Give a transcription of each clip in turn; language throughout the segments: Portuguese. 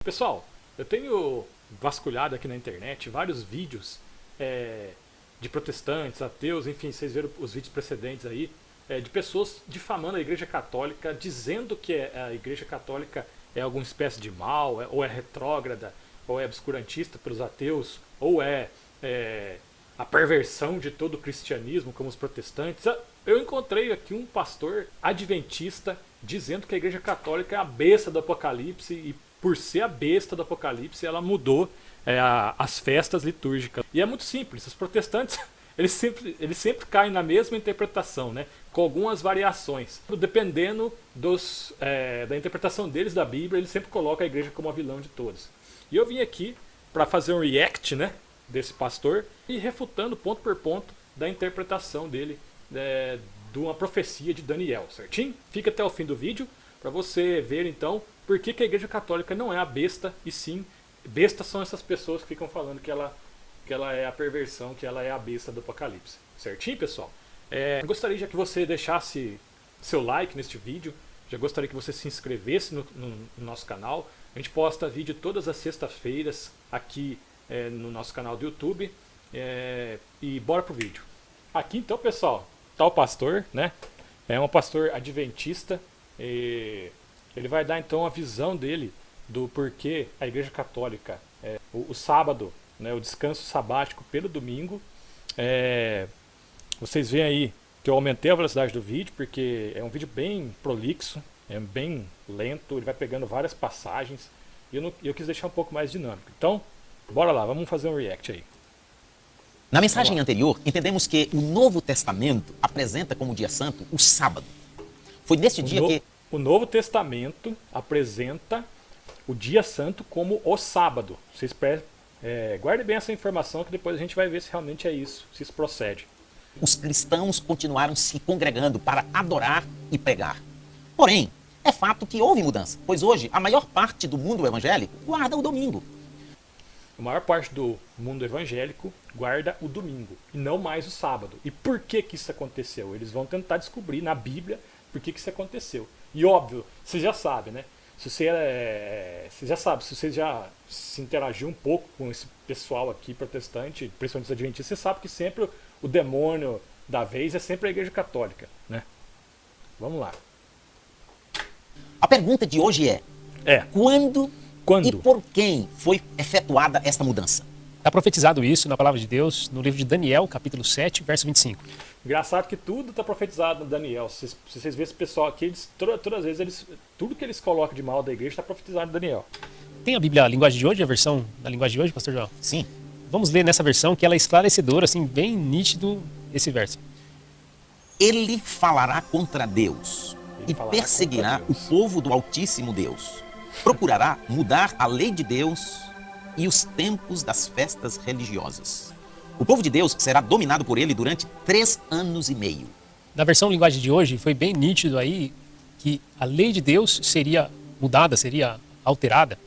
Pessoal, eu tenho vasculhado aqui na internet vários vídeos de protestantes, ateus, enfim, vocês viram os vídeos precedentes aí, de pessoas difamando a Igreja Católica, dizendo que a Igreja Católica é alguma espécie de mal, ou é retrógrada, ou é obscurantista para os ateus, ou é a perversão de todo o cristianismo, como os protestantes. Eu encontrei aqui um pastor adventista dizendo que a Igreja Católica é a besta do Apocalipse e por ser a besta do Apocalipse, ela mudou as festas litúrgicas. E é muito simples, os protestantes eles sempre caem na mesma interpretação, né? Com algumas variações. Dependendo da interpretação deles da Bíblia, eles sempre colocam a igreja como a vilã de todos. E eu vim aqui para fazer um react, né, desse pastor e refutando ponto por ponto da interpretação dele de uma profecia de Daniel, certinho? Fica até o fim do vídeo para você ver então por que a Igreja Católica não é a besta, e sim, bestas são essas pessoas que ficam falando que ela é a perversão, que ela é a besta do Apocalipse. Certinho, pessoal? Gostaria já que você deixasse seu like neste vídeo, já gostaria que você se inscrevesse no nosso canal. A gente posta vídeo todas as sextas-feiras aqui no nosso canal do YouTube. E bora pro vídeo. Aqui então, pessoal, tá o pastor, né? É um pastor adventista. Ele vai dar então a visão dele do porquê a Igreja Católica, o sábado, né, o descanso sabático pelo domingo. Vocês veem aí que eu aumentei a velocidade do vídeo, porque é um vídeo bem prolixo, é bem lento, ele vai pegando várias passagens, e eu quis deixar um pouco mais dinâmico. Então, bora lá, vamos fazer um react aí. Na mensagem anterior, entendemos que o Novo Testamento apresenta como dia santo o sábado. Foi neste dia que... O Novo Testamento apresenta o dia santo como o sábado. Vocês guardem bem essa informação, que depois a gente vai ver se realmente é isso, se isso procede. Os cristãos continuaram se congregando para adorar e pregar. Porém, é fato que houve mudança, pois hoje a maior parte do mundo evangélico guarda o domingo. A maior parte do mundo evangélico guarda o domingo e não mais o sábado. E por que isso aconteceu? Eles vão tentar descobrir na Bíblia por que isso aconteceu. E óbvio, você já sabe, né? Se você já se interagiu um pouco com esse pessoal aqui protestante, principalmente os adventistas, você sabe que sempre o demônio da vez é sempre a Igreja Católica, né? Vamos lá. A pergunta de hoje quando e por quem foi efetuada esta mudança? Está profetizado isso na palavra de Deus, no livro de Daniel, capítulo 7, verso 25. Engraçado que tudo está profetizado no Daniel. Se vocês verem esse pessoal aqui, todas as vezes, tudo que eles colocam de mal da igreja está profetizado no Daniel. Tem a Bíblia, a linguagem de hoje, a versão da linguagem de hoje, pastor João? Sim. Vamos ler nessa versão, que ela é esclarecedora, assim, bem nítido esse verso. Ele falará contra Deus e perseguirá o povo do Altíssimo Deus. Procurará mudar a lei de Deus e os tempos das festas religiosas. O povo de Deus será dominado por ele durante 3 anos e meio. Na versão linguagem de hoje, foi bem nítido aí que a lei de Deus seria mudada, seria alterada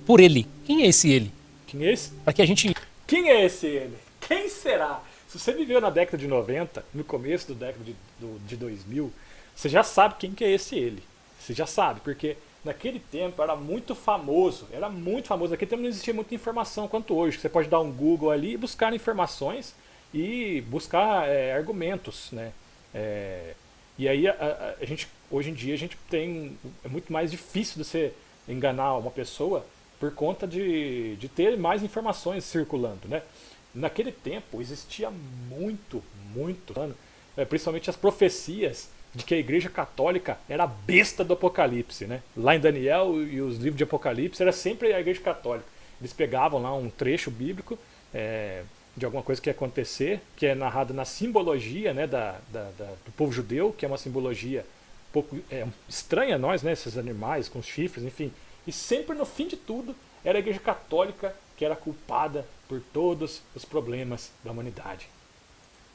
por ele. Quem é esse ele? Quem é esse? Para que a gente... Quem é esse ele? Quem será? Se você viveu na década de 90, no começo da década de 2000, você já sabe quem que é esse ele. Você já sabe, porque naquele tempo era muito famoso. Naquele tempo não existia muita informação quanto hoje. Você pode dar um Google ali e buscar informações e buscar argumentos, né? E aí a gente, hoje em dia, é muito mais difícil de você enganar uma pessoa por conta de ter mais informações circulando, né? Naquele tempo existia principalmente as profecias de que a Igreja Católica era a besta do Apocalipse, né? Lá em Daniel e os livros de Apocalipse era sempre a Igreja Católica. Eles pegavam lá um trecho bíblico de alguma coisa que ia acontecer, que é narrada na simbologia, né, do povo judeu, que é uma simbologia um pouco estranha a nós, né, esses animais com os chifres, enfim. E sempre no fim de tudo era a Igreja Católica que era culpada por todos os problemas da humanidade.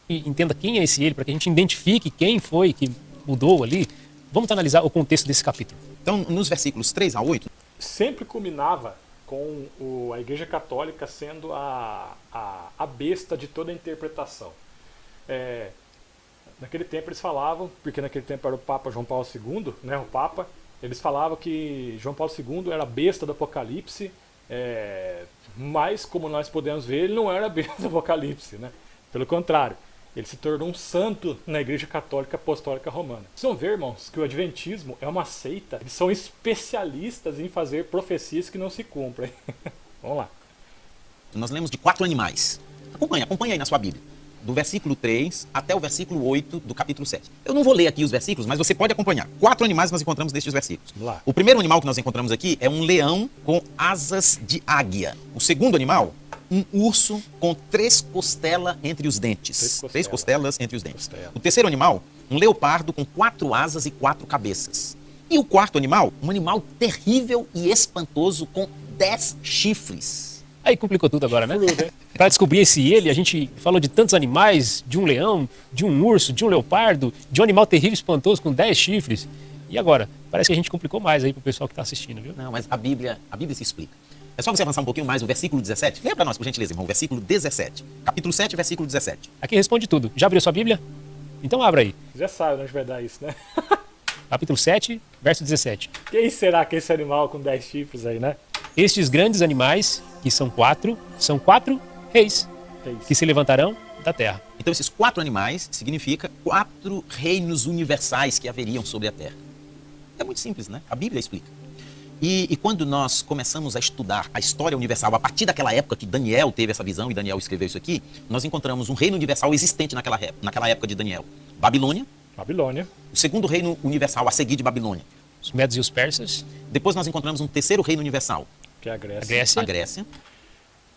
E entenda quem é esse ele, para que a gente identifique quem foi que mudou ali. Vamos analisar o contexto desse capítulo. Então, nos versículos 3 a 8... Sempre culminava com a Igreja Católica sendo a besta de toda a interpretação. Naquele tempo eles falavam, porque naquele tempo era o Papa João Paulo II, né, o Papa, Eles falavam que João Paulo II era a besta do Apocalipse, mas, como nós podemos ver, ele não era a besta do Apocalipse, né? Pelo contrário, ele se tornou um santo na Igreja Católica Apostólica Romana. Vocês vão ver, irmãos, que o Adventismo é uma seita. Eles são especialistas em fazer profecias que não se cumprem. Vamos lá. Nós lemos de 4 animais. Acompanha aí na sua Bíblia. Do versículo 3 até o versículo 8 do capítulo 7. Eu não vou ler aqui os versículos, mas você pode acompanhar. 4 animais nós encontramos nestes versículos. Vamos lá. O primeiro animal que nós encontramos aqui é um leão com asas de águia. O segundo animal, um urso com 3 costelas entre os dentes. 3 costelas entre os dentes. O terceiro animal, um leopardo com 4 asas e 4 cabeças. E o quarto animal, um animal terrível e espantoso com 10 chifres. Aí complicou tudo agora, né? Para descobrir esse ele, a gente falou de tantos animais, de um leão, de um urso, de um leopardo, de um animal terrível e espantoso com 10 chifres. E agora? Parece que a gente complicou mais aí pro pessoal que está assistindo, viu? Não, mas a Bíblia se explica. É só você avançar um pouquinho mais o versículo 17. Leia para nós, por gentileza, irmão, o versículo 17. Capítulo 7, versículo 17. Aqui responde tudo. Já abriu sua Bíblia? Então abra aí. Já sabe onde vai dar isso, né? Capítulo 7, verso 17. Quem será que é esse animal com 10 chifres aí, né? Estes grandes animais, que são 4 reis que se levantarão da terra. Então esses 4 animais significa 4 reinos universais que haveriam sobre a terra. É muito simples, né? A Bíblia explica. E quando nós começamos a estudar a história universal, a partir daquela época que Daniel teve essa visão e Daniel escreveu isso aqui, nós encontramos um reino universal existente naquela época de Daniel. Babilônia. O segundo reino universal a seguir de Babilônia. Os medos e os persas. Depois nós encontramos um terceiro reino universal. Que é a Grécia.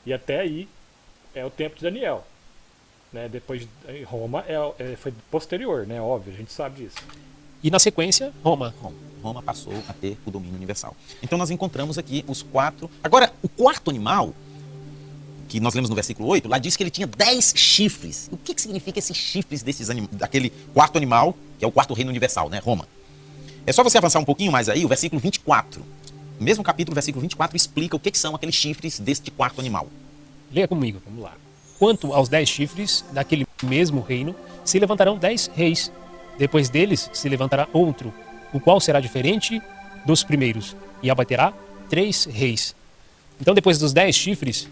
E até aí é o tempo de Daniel. Né? Depois de Roma foi posterior, né? Óbvio, a gente sabe disso. E na sequência, Roma. Roma passou a ter o domínio universal. Então nós encontramos aqui os 4. Agora, o quarto animal, que nós lemos no versículo 8, lá diz que ele tinha 10 chifres. O que significa esses chifres daquele quarto animal, que é o quarto reino universal, né? Roma. É só você avançar um pouquinho mais aí, o versículo 24. O mesmo capítulo, o versículo 24, explica o que são aqueles chifres deste quarto animal. Leia comigo. Vamos lá. Quanto aos 10 chifres daquele mesmo reino, se levantarão 10 reis. Depois deles se levantará outro, o qual será diferente dos primeiros, e abaterá 3 reis. Então, depois dos 10 chifres,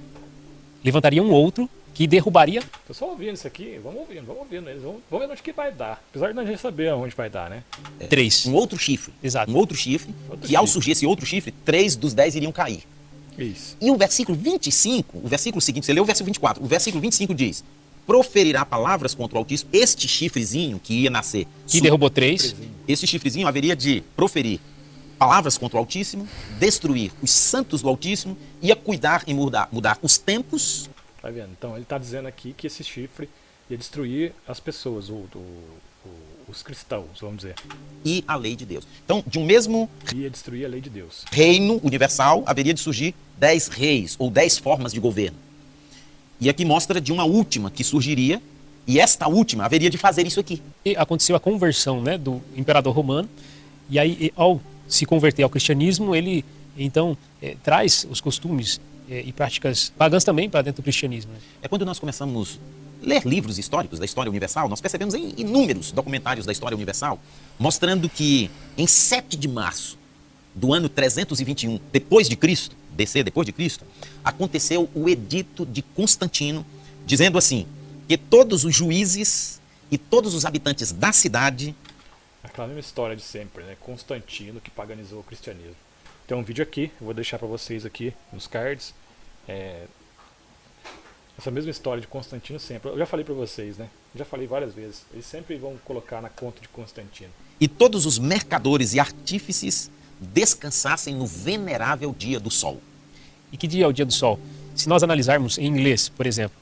levantaria um outro que derrubaria... Tô só ouvindo isso aqui, vamos ouvindo eles, vamos ver onde que vai dar. Apesar de nós já saber onde vai dar, né? 3. Um outro chifre. Exato. Um outro chifre, ao surgir esse outro chifre, 3 dos 10 iriam cair. Isso. E o versículo 25, o versículo seguinte, você leu o versículo 24, o versículo 25 diz: proferirá palavras contra o Altíssimo. Este chifrezinho que ia nascer... Que derrubou 3. Este chifrezinho haveria de proferir palavras contra o Altíssimo, destruir os santos do Altíssimo, ia cuidar e mudar os tempos. Tá vendo? Então ele está dizendo aqui que esse chifre ia destruir as pessoas, os cristãos, vamos dizer. E a lei de Deus. Então, de um mesmo... Ia destruir a lei de Deus. Reino universal, haveria de surgir 10 reis, ou 10 formas de governo. E aqui mostra de uma última que surgiria, e esta última haveria de fazer isso aqui. E aconteceu a conversão, né, do imperador romano, e aí, ao se converter ao cristianismo, ele, então, traz os costumes e práticas pagãs também para dentro do cristianismo. Né? É quando nós começamos a ler livros históricos da história universal, nós percebemos em inúmeros documentários da história universal, mostrando que em 7 de março do ano 321 depois de Cristo, depois de Cristo, aconteceu o edito de Constantino, dizendo assim, que todos os juízes e todos os habitantes da cidade... Aquela mesma história de sempre, né? Constantino que paganizou o cristianismo. Tem um vídeo aqui, eu vou deixar para vocês aqui nos cards. Essa mesma história de Constantino sempre. Eu já falei para vocês, né? Já falei várias vezes. Eles sempre vão colocar na conta de Constantino. E todos os mercadores e artífices descansassem no venerável dia do sol. E que dia é o dia do sol? Se nós analisarmos em inglês, por exemplo,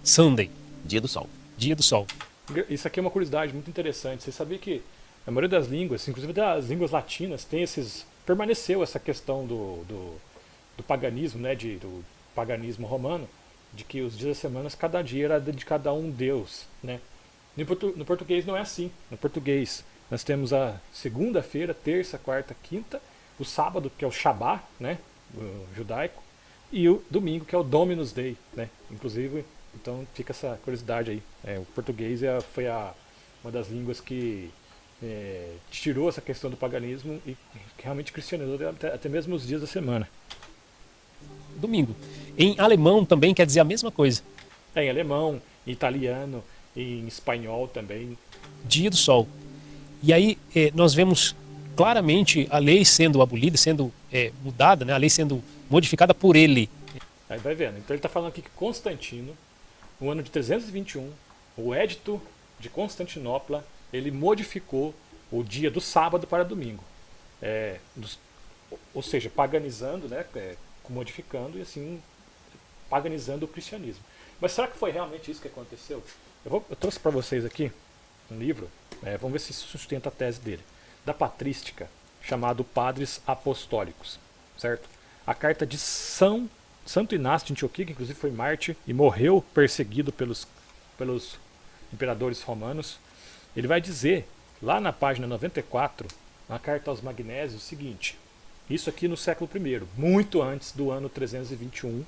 Sunday. Dia do sol. Dia do sol. Isso aqui é uma curiosidade muito interessante. Você sabia que a maioria das línguas, inclusive das línguas latinas, tem permaneceu essa questão do paganismo, né? Do paganismo romano, de que os dias da semana, cada dia era dedicado a um deus, né? No português não é assim. No português nós temos a segunda-feira, terça, quarta, quinta, o sábado, que é o Shabá, né? O judaico, e o domingo, que é o Dominus Day, né? Inclusive, então fica essa curiosidade aí. O português foi uma das línguas que tirou essa questão do paganismo e realmente cristianizou até mesmo os dias da semana. Domingo. Em alemão também quer dizer a mesma coisa. Em alemão, em italiano, em espanhol também. Dia do sol. E aí nós vemos claramente a lei sendo abolida, sendo mudada, né? A lei sendo modificada por ele. Aí vai vendo. Então ele está falando aqui que Constantino, no ano de 321, o Édito de Constantinopla, ele modificou o dia do sábado para domingo. Ou seja, paganizando, né? Modificando e assim paganizando o cristianismo. Mas será que foi realmente isso que aconteceu? Eu trouxe para vocês aqui um livro, vamos ver se isso sustenta a tese dele, da patrística, chamado Padres Apostólicos, certo? A carta de Santo Inácio de Antioquia, que inclusive foi mártir e morreu perseguido pelos imperadores romanos. Ele vai dizer, lá na página 94, na carta aos Magnésios, o seguinte: isso aqui no século I, muito antes do ano 321,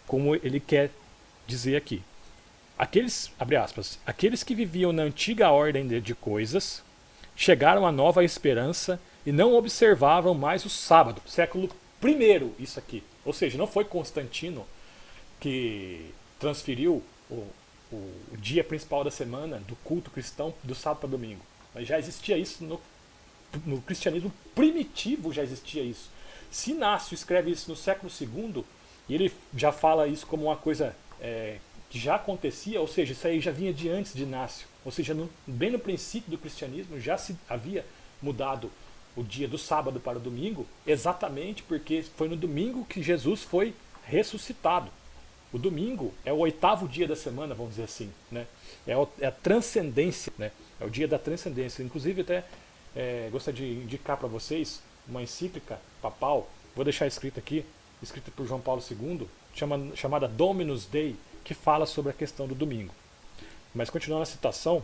como ele quer dizer aqui. Aqueles, abre aspas, aqueles que viviam na antiga ordem de coisas chegaram à nova esperança e não observavam mais o sábado. Século I, isso aqui. Ou seja, não foi Constantino que transferiu o dia principal da semana do culto cristão do sábado para domingo. Mas já existia isso no cristianismo primitivo, já existia isso. Se Inácio escreve isso no século II, e ele já fala isso como uma coisa que já acontecia, ou seja, isso aí já vinha de antes de Inácio. Ou seja, bem no princípio do cristianismo já se havia mudado o dia do sábado para o domingo, exatamente porque foi no domingo que Jesus foi ressuscitado. O domingo é o 8º dia da semana, vamos dizer assim, né? É a transcendência, né? É o dia da transcendência. Inclusive, até gostaria de indicar para vocês uma encíclica papal, vou deixar escrita aqui, escrita por João Paulo II, chamada Dominus Dei, que fala sobre a questão do domingo. Mas continuando a citação,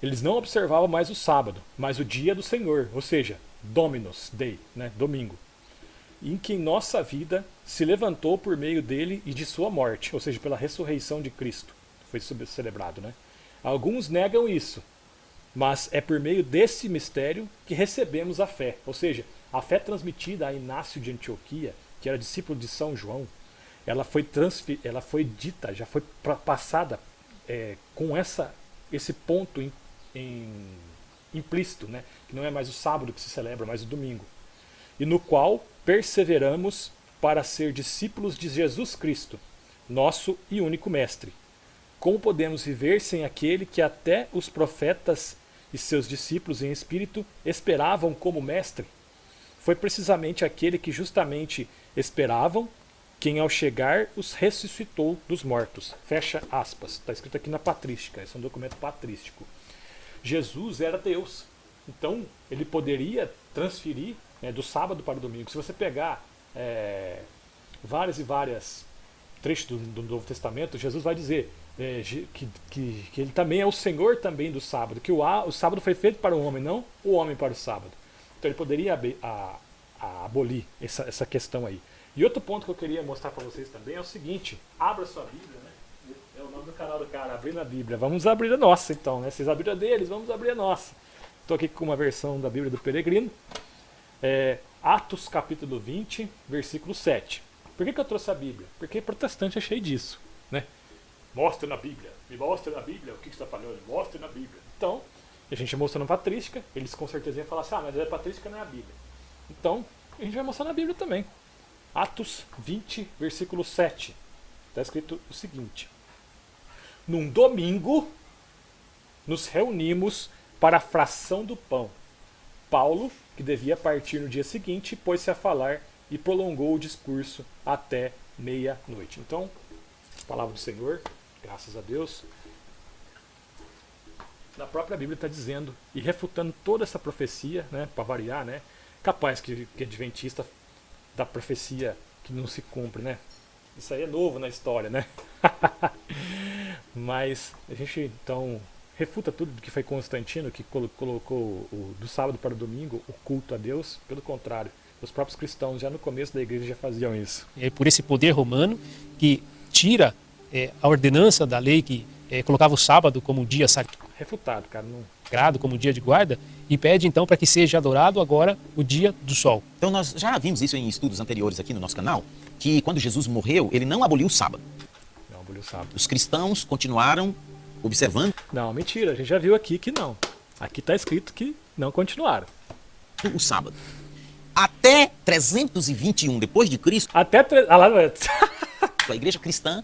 eles não observavam mais o sábado, mas o dia do Senhor, ou seja, Dominus Dei, né? Domingo, em que em nossa vida se levantou por meio dele e de sua morte, ou seja, pela ressurreição de Cristo, foi celebrado, né? Alguns negam isso, mas é por meio desse mistério que recebemos a fé, ou seja, a fé transmitida a Inácio de Antioquia, que era discípulo de São João, ela foi dita, já foi passada com esse ponto implícito, né? Que não é mais o sábado que se celebra, mas o domingo. E no qual perseveramos para ser discípulos de Jesus Cristo, nosso e único Mestre. Como podemos viver sem aquele que até os profetas e seus discípulos em espírito esperavam como Mestre? Foi precisamente aquele que justamente esperavam, quem ao chegar os ressuscitou dos mortos. Fecha aspas. Está escrito aqui na patrística, esse é um documento patrístico. Jesus era Deus, então ele poderia transferir do sábado para o domingo. Se você pegar várias trechos do Novo Testamento, Jesus vai dizer que ele também é o Senhor também do sábado, que o sábado foi feito para o homem, não o homem para o sábado. Então ele poderia abolir essa questão aí. E outro ponto que eu queria mostrar para vocês também é o seguinte: abra sua Bíblia, né? É o nome do canal do cara, Abrindo a Bíblia. Vamos abrir a nossa então, né? Vocês abriram a deles, vamos abrir a nossa. Estou aqui com uma versão da Bíblia do Peregrino. Atos capítulo 20, versículo 7. Por que eu trouxe a Bíblia? Porque protestante é cheio disso, né? Mostra na Bíblia, me mostra na Bíblia, o que você está falando? Mostra na Bíblia. Então, a gente mostrou na patrística, eles com certeza iam falar assim: mas a patrística não é a Bíblia. Então, a gente vai mostrar na Bíblia também. Atos 20, versículo 7. Está escrito o seguinte: num domingo, nos reunimos para a fração do pão. Paulo, que devia partir no dia seguinte, pôs-se a falar e prolongou o discurso até meia-noite. Então, palavra do Senhor, graças a Deus. Na própria Bíblia está dizendo e refutando toda essa profecia, né, para variar, né? Capaz que adventista da profecia que não se cumpre, né? Isso aí é novo na história, né? Mas a gente então refuta tudo que foi Constantino, que colocou do sábado para o domingo o culto a Deus. Pelo contrário, os próprios cristãos já no começo da igreja já faziam isso. É por esse poder romano que tira a ordenança da lei que colocava o sábado como dia Refutado, cara. Não... sagrado, como dia de guarda, e pede então para que seja adorado agora o dia do sol. Então nós já vimos isso em estudos anteriores aqui no nosso canal, que quando Jesus morreu, ele não aboliu o sábado. Não aboliu o sábado. Os cristãos continuaram observando Não, mentira. A gente já viu aqui que não. Aqui está escrito que não continuaram. o sábado. Até 321 depois de Cristo, Até... Ah, lá... a igreja cristã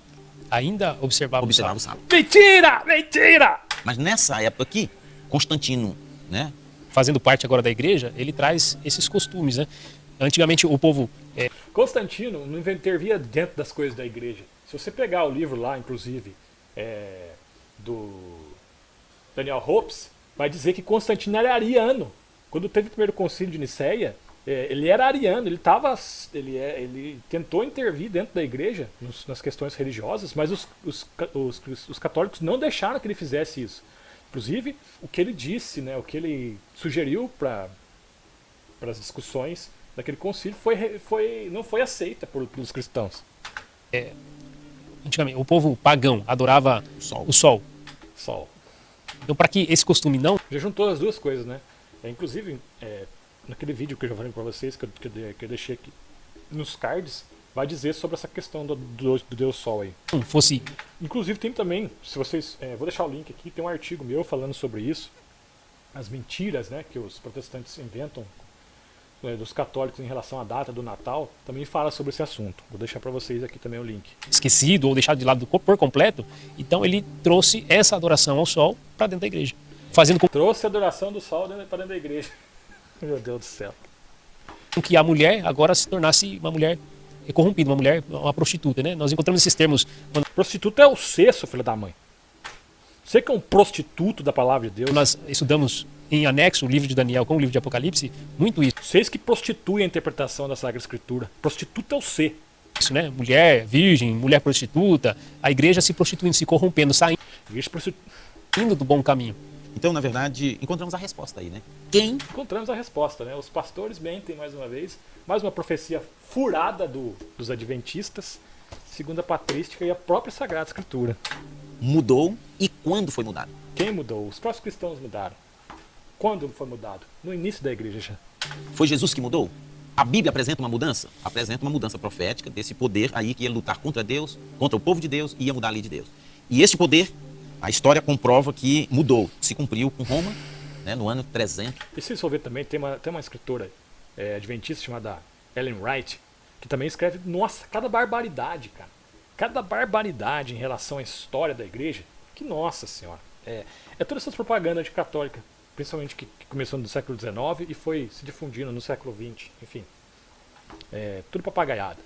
Ainda observava o observava sábado. o sábado. Mentira! Mentira! Mas nessa época aqui, Constantino, né, Fazendo parte agora da igreja, ele traz esses costumes, né? Antigamente o povo Constantino não intervia dentro das coisas da igreja. Se você pegar o livro lá, inclusive, do Daniel Hopes, vai dizer que Constantino era ariano. Quando teve o primeiro concílio de Nicéia, ele era ariano, ele tentou intervir dentro da igreja nas questões religiosas, mas os católicos não deixaram que ele fizesse isso. Inclusive, o que ele disse, né, o que ele sugeriu para as discussões daquele concílio não foi aceita pelos cristãos. antigamente o povo pagão adorava o sol. Sol. Então, para que esse costume não Já juntou as duas coisas, né? Inclusive, naquele vídeo que eu já falei para vocês, que eu deixei aqui nos cards, vai dizer sobre essa questão do Deus Sol aí. fosse Inclusive tem também, se vocês, vou deixar o link aqui, tem um artigo meu falando sobre isso, as mentiras, né, que os protestantes inventam dos católicos em relação à data do Natal, também fala sobre esse assunto. Vou deixar para vocês aqui também o link. esquecido ou deixado de lado por completo, então ele trouxe essa adoração ao sol para dentro da igreja, fazendo com Trouxe a adoração do Sol para dentro da igreja. Meu Deus do céu. que a mulher agora se tornasse uma mulher corrompida, uma prostituta, né? Nós encontramos esses termos Prostituta é o cesso, filho da mãe. Você que é um prostituto da palavra de Deus. quando nós estudamos em anexo o livro de Daniel com o livro de Apocalipse, muito Vocês que prostituem a interpretação da Sagrada Escritura. Prostituta é o C. isso, né? Mulher virgem, mulher prostituta, a igreja se prostituindo, se corrompendo, saindo Igreja do bom caminho. Então, na verdade, encontramos a resposta aí, né? Quem Encontramos a resposta, né? Os pastores mentem mais uma vez. Mais uma profecia furada dos adventistas, segundo a patrística e a própria Sagrada Escritura. mudou e quando foi mudado? Quem mudou? Os próprios cristãos mudaram. Quando foi mudado? No início da igreja já. Foi Jesus que mudou? A Bíblia apresenta uma mudança? Apresenta uma mudança profética desse poder aí que ia lutar contra Deus, contra o povo de Deus e ia mudar a lei de Deus. E esse poder, a história comprova que mudou, se cumpriu com Roma, né, no ano 300. E se vocês for ver também, tem uma escritora adventista chamada Ellen White, que também escreve, nossa, cada barbaridade, cara. Cada barbaridade em relação à história da igreja, que nossa senhora. É toda essa propaganda de católica, principalmente que começou no século XIX e foi se difundindo no século XX, enfim. Tudo papagaiado.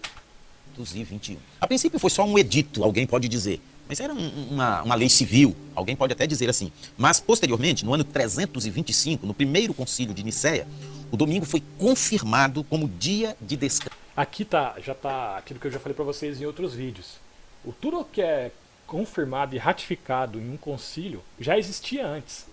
221. A princípio foi só um edito, alguém pode dizer. Mas era uma lei civil, alguém pode até dizer assim. Mas, posteriormente, no ano 325, no primeiro concílio de Nicéia, o domingo foi confirmado como dia de descanso. Aqui já está aquilo que eu já falei para vocês em outros vídeos. Tudo que é confirmado e ratificado em um concílio já existia antes.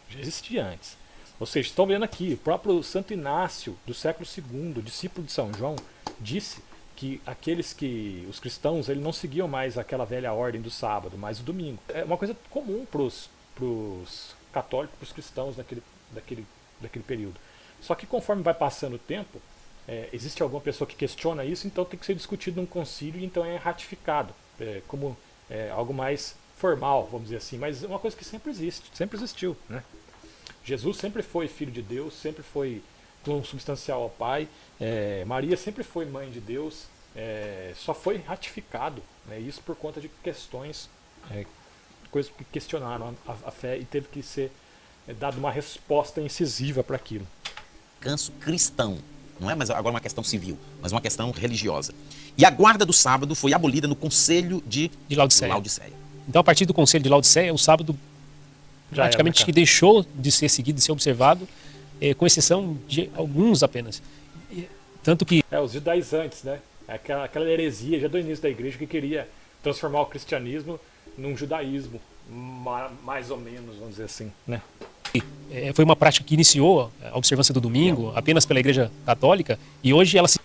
Já existia antes. Ou seja, estão vendo aqui, o próprio Santo Inácio, do século II, discípulo de São João, disse que os cristãos, eles não seguiam mais aquela velha ordem do sábado, mas o domingo. É uma coisa comum para os católicos, para os cristãos daquele período. Só que conforme vai passando o tempo, existe alguma pessoa que questiona isso, então tem que ser discutido num concílio e então é ratificado como algo mais formal, vamos dizer assim, mas é uma coisa que sempre existiu, né? Jesus sempre foi filho de Deus, sempre foi consubstancial ao Pai, Maria sempre foi mãe de Deus, só foi ratificado, né, isso por conta de questões, coisas que questionaram a fé e teve que ser dado uma resposta incisiva para aquilo. Descanso cristão. Não é mais agora uma questão civil, mas uma questão religiosa. E a guarda do sábado foi abolida no Conselho de Laodiceia. Então, a partir do Conselho de Laodiceia, o sábado praticamente que deixou de ser seguido, de ser observado, com exceção de alguns apenas. Tanto que... os judaizantes, né? Aquela heresia já do início da igreja que queria transformar o cristianismo num judaísmo, mais ou menos, vamos dizer assim, né? Foi uma prática que iniciou a observância do domingo apenas pela Igreja Católica e hoje ela se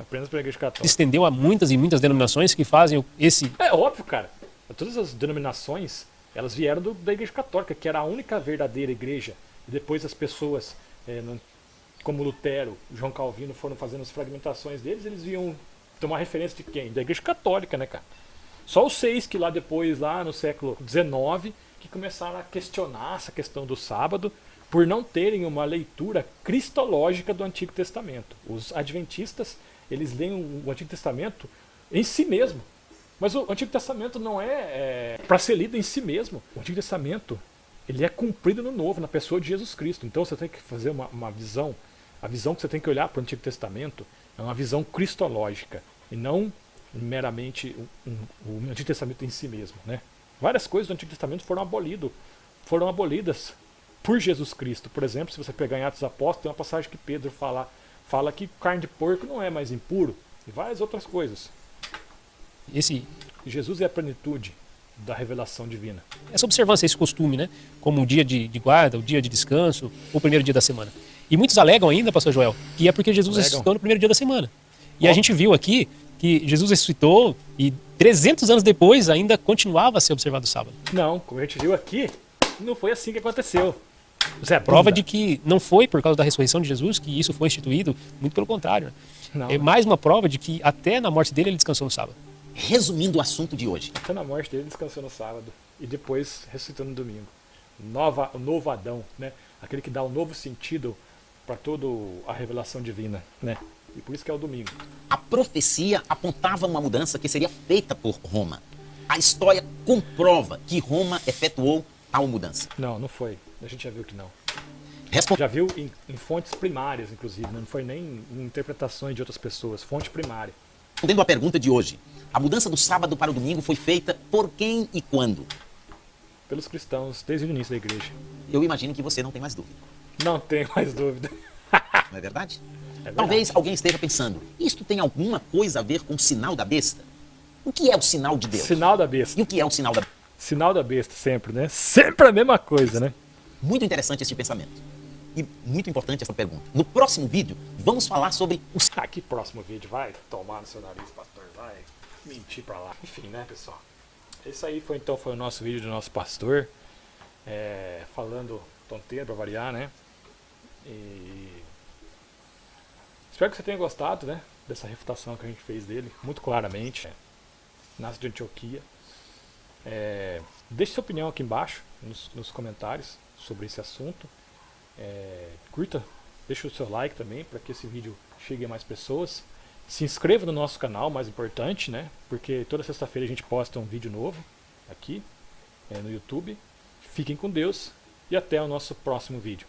estendeu a muitas e muitas denominações que fazem esse... É óbvio, cara. Todas as denominações Elas vieram da Igreja Católica, que era a única verdadeira igreja. E depois as pessoas, como Lutero, João Calvino, foram fazendo as fragmentações deles, eles iam tomar referência de quem? Da Igreja Católica, né, cara? Só os 6 que lá depois, lá no século XIX, que começaram a questionar essa questão do sábado, por não terem uma leitura cristológica do Antigo Testamento. Os adventistas, eles leem o Antigo Testamento em si mesmo. Mas o Antigo Testamento não é para ser lido em si mesmo. O Antigo Testamento, ele é cumprido no Novo, na pessoa de Jesus Cristo. Então você tem que fazer uma visão. A visão que você tem que olhar para o Antigo Testamento é uma visão cristológica e não meramente o Antigo Testamento em si mesmo, né? Várias coisas do Antigo Testamento foram abolidas por Jesus Cristo. Por exemplo, se você pegar em Atos dos Apóstolos, tem uma passagem que Pedro fala que carne de porco não é mais impuro, e várias outras coisas. Jesus é a plenitude da revelação divina. Essa observância, esse costume, né? Como o dia de guarda, o dia de descanso, o primeiro dia da semana. E muitos alegam ainda, pastor Joel, que é porque Jesus ressuscitou no primeiro dia da semana. E a gente viu aqui que Jesus ressuscitou e 300 anos depois ainda continuava a ser observado o sábado. Não, como a gente viu aqui, não foi assim que aconteceu. Você é prova de que não foi por causa da ressurreição de Jesus que isso foi instituído, muito pelo contrário. Né? Não. É mais uma prova de que até na morte dele ele descansou no sábado. Resumindo o assunto de hoje. Até na morte dele descansou no sábado e depois ressuscitou no domingo. O novo Adão, né? Aquele que dá um novo sentido para toda a revelação divina, né? E por isso que é o domingo. A profecia apontava uma mudança que seria feita por Roma. A história comprova que Roma efetuou tal mudança. Não foi. A gente já viu que não. Responde. Já viu em fontes primárias, inclusive, né? Não foi nem em interpretações de outras pessoas. Fonte primária. Respondendo à pergunta de hoje, a mudança do sábado para o domingo foi feita por quem e quando? Pelos cristãos, desde o início da igreja. Eu imagino que você não tem mais dúvida. Não tenho mais dúvida. Não é verdade? É verdade. Talvez alguém esteja pensando, isto tem alguma coisa a ver com o sinal da besta? O que é o sinal de Deus? Sinal da besta. E o que é o sinal da besta? Sinal da besta, sempre, né? Sempre a mesma coisa, né? Muito interessante esse pensamento. E muito importante essa pergunta. No próximo vídeo, vamos falar sobre os... Que próximo vídeo vai tomar no seu nariz, pastor, vai mentir pra lá. Enfim, né, pessoal? Esse aí foi o nosso vídeo do nosso pastor, falando tonteira pra variar, né? E espero que você tenha gostado, né, dessa refutação que a gente fez dele, muito claramente. Nasce de Antioquia. Deixe sua opinião aqui embaixo, nos comentários, sobre esse assunto. Curta, deixa o seu like também, para que esse vídeo chegue a mais pessoas. Se inscreva no nosso canal, mais importante, né? Porque toda sexta-feira a gente posta um vídeo novo aqui no YouTube. Fiquem com Deus e até o nosso próximo vídeo.